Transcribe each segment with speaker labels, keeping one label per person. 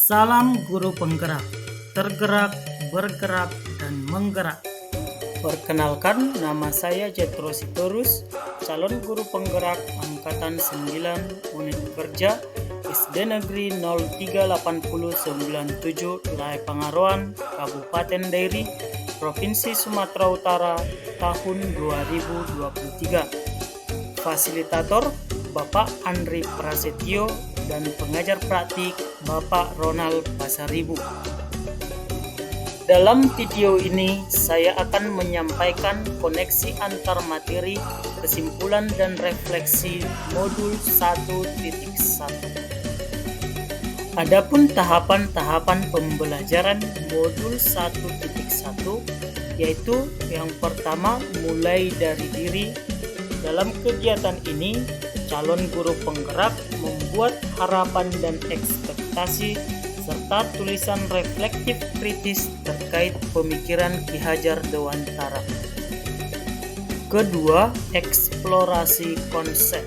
Speaker 1: Salam guru penggerak, tergerak, bergerak, dan menggerak. Perkenalkan, nama saya Jetro Sitorus, calon guru penggerak Angkatan 9 Unit Kerja SD Negeri 038097 Lai Pangaruan, Kabupaten Dairi, Provinsi Sumatera Utara, tahun 2023. Fasilitator Bapak Andri Prasetyo dan pengajar praktik Bapak Ronald Pasaribu. Dalam video ini saya akan menyampaikan koneksi antar materi, kesimpulan dan refleksi modul 1.1. Adapun tahapan-tahapan pembelajaran modul 1.1 yaitu yang pertama mulai dari diri. Dalam kegiatan ini, calon guru penggerak membuat harapan dan ekspektasi serta tulisan reflektif kritis terkait pemikiran Ki Hajar Dewantara. Kedua, eksplorasi konsep.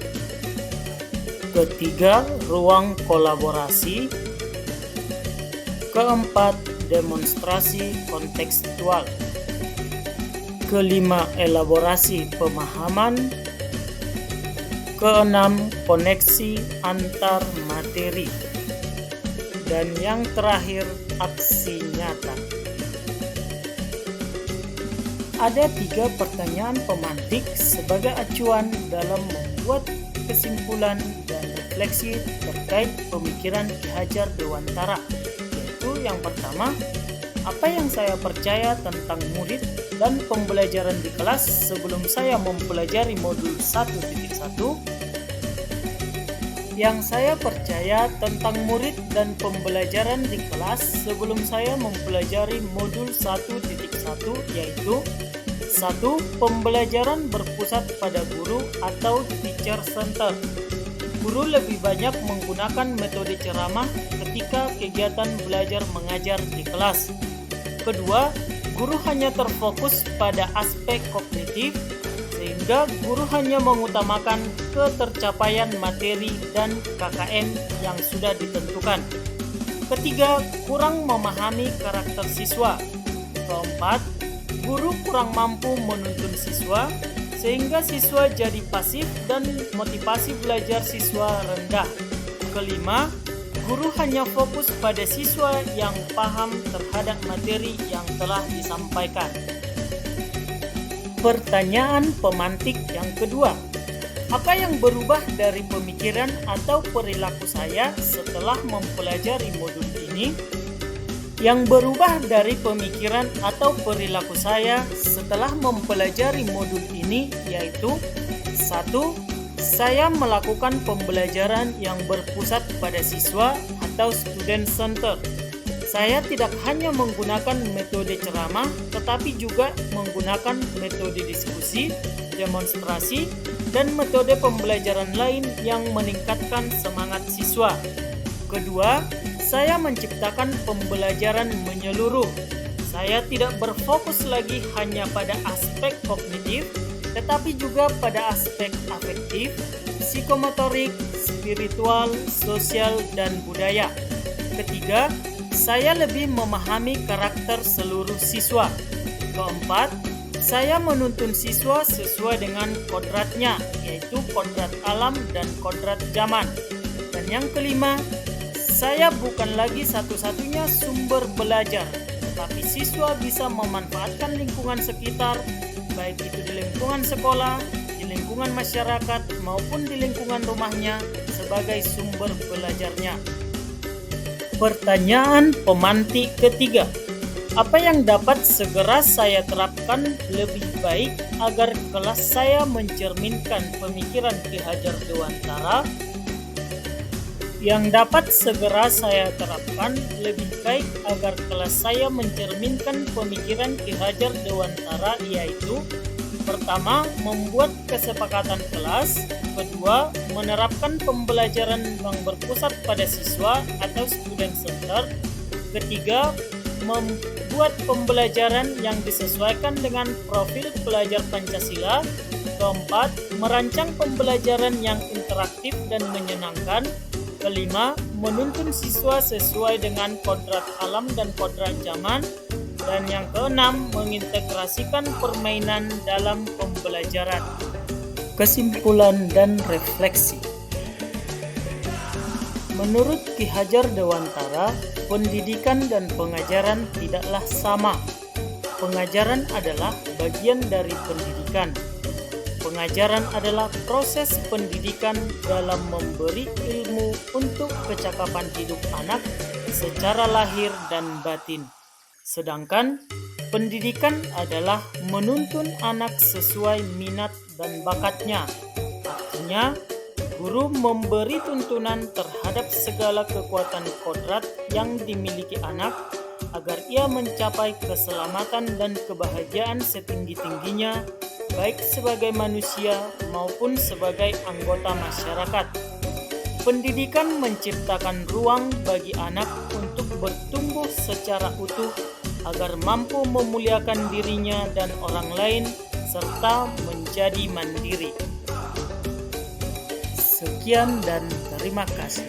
Speaker 1: Ketiga, ruang kolaborasi. Keempat, demonstrasi kontekstual. Kelima, elaborasi pemahaman. Keenam, koneksi antar materi. Dan yang terakhir, aksi nyata. Ada 3 pertanyaan pemantik sebagai acuan dalam membuat kesimpulan dan refleksi terkait pemikiran Ki Hajar Dewantara, yaitu yang pertama, apa yang saya percaya tentang murid dan pembelajaran di kelas sebelum saya mempelajari modul 1.1? Yang saya percaya tentang murid dan pembelajaran di kelas sebelum saya mempelajari modul 1.1 yaitu 1. Pembelajaran berpusat pada guru atau teacher center. Guru lebih banyak menggunakan metode ceramah ketika kegiatan belajar mengajar di kelas. Kedua, guru hanya terfokus pada aspek kognitif, sehingga guru hanya mengutamakan ketercapaian materi dan KKM yang sudah ditentukan. Ketiga, kurang memahami karakter siswa. Keempat, guru kurang mampu menuntun siswa, sehingga siswa jadi pasif dan motivasi belajar siswa rendah. Kelima, guru hanya fokus pada siswa yang paham terhadap materi yang telah disampaikan. Pertanyaan pemantik yang kedua, apa yang berubah dari pemikiran atau perilaku saya setelah mempelajari modul ini? Yang berubah dari pemikiran atau perilaku saya setelah mempelajari modul ini yaitu 1. Saya melakukan pembelajaran yang berpusat pada siswa atau student center. Saya tidak hanya menggunakan metode ceramah, tetapi juga menggunakan metode diskusi, demonstrasi, dan metode pembelajaran lain yang meningkatkan semangat siswa. Kedua, saya menciptakan pembelajaran menyeluruh. Saya tidak berfokus lagi hanya pada aspek kognitif, tetapi juga pada aspek afektif, psikomotorik, spiritual, sosial, dan budaya. Ketiga, saya lebih memahami karakter seluruh siswa. Keempat, saya menuntun siswa sesuai dengan kodratnya, yaitu kodrat alam dan kodrat zaman. Dan yang kelima, saya bukan lagi satu-satunya sumber belajar, tetapi siswa bisa memanfaatkan lingkungan sekitar, baik itu di lingkungan sekolah, di lingkungan masyarakat, maupun di lingkungan rumahnya sebagai sumber belajarnya. Pertanyaan pemantik ketiga, apa yang dapat segera saya terapkan lebih baik agar kelas saya mencerminkan pemikiran Ki Hajar Dewantara? Yang dapat segera saya terapkan lebih baik agar kelas saya mencerminkan pemikiran Ki Hajar Dewantara yaitu: pertama, membuat kesepakatan kelas. Kedua, menerapkan pembelajaran yang berpusat pada siswa atau student center. Ketiga, membuat pembelajaran yang disesuaikan dengan profil pelajar Pancasila. Keempat, merancang pembelajaran yang interaktif dan menyenangkan. Kelima, menuntun siswa sesuai dengan kodrat alam dan kodrat zaman. Dan yang keenam, mengintegrasikan permainan dalam pembelajaran. Kesimpulan dan refleksi. Menurut Ki Hajar Dewantara, pendidikan dan pengajaran tidaklah sama. Pengajaran adalah bagian dari pendidikan. Pengajaran adalah proses pendidikan dalam memberi ilmu untuk kecakapan hidup anak secara lahir dan batin. Sedangkan pendidikan adalah menuntun anak sesuai minat dan bakatnya. Artinya, guru memberi tuntunan terhadap segala kekuatan kodrat yang dimiliki anak agar ia mencapai keselamatan dan kebahagiaan setinggi-tingginya, baik sebagai manusia maupun sebagai anggota masyarakat. Pendidikan menciptakan ruang bagi anak untuk bertumbuh secara utuh agar mampu memuliakan dirinya dan orang lain serta menjadi mandiri. Sekian dan terima kasih.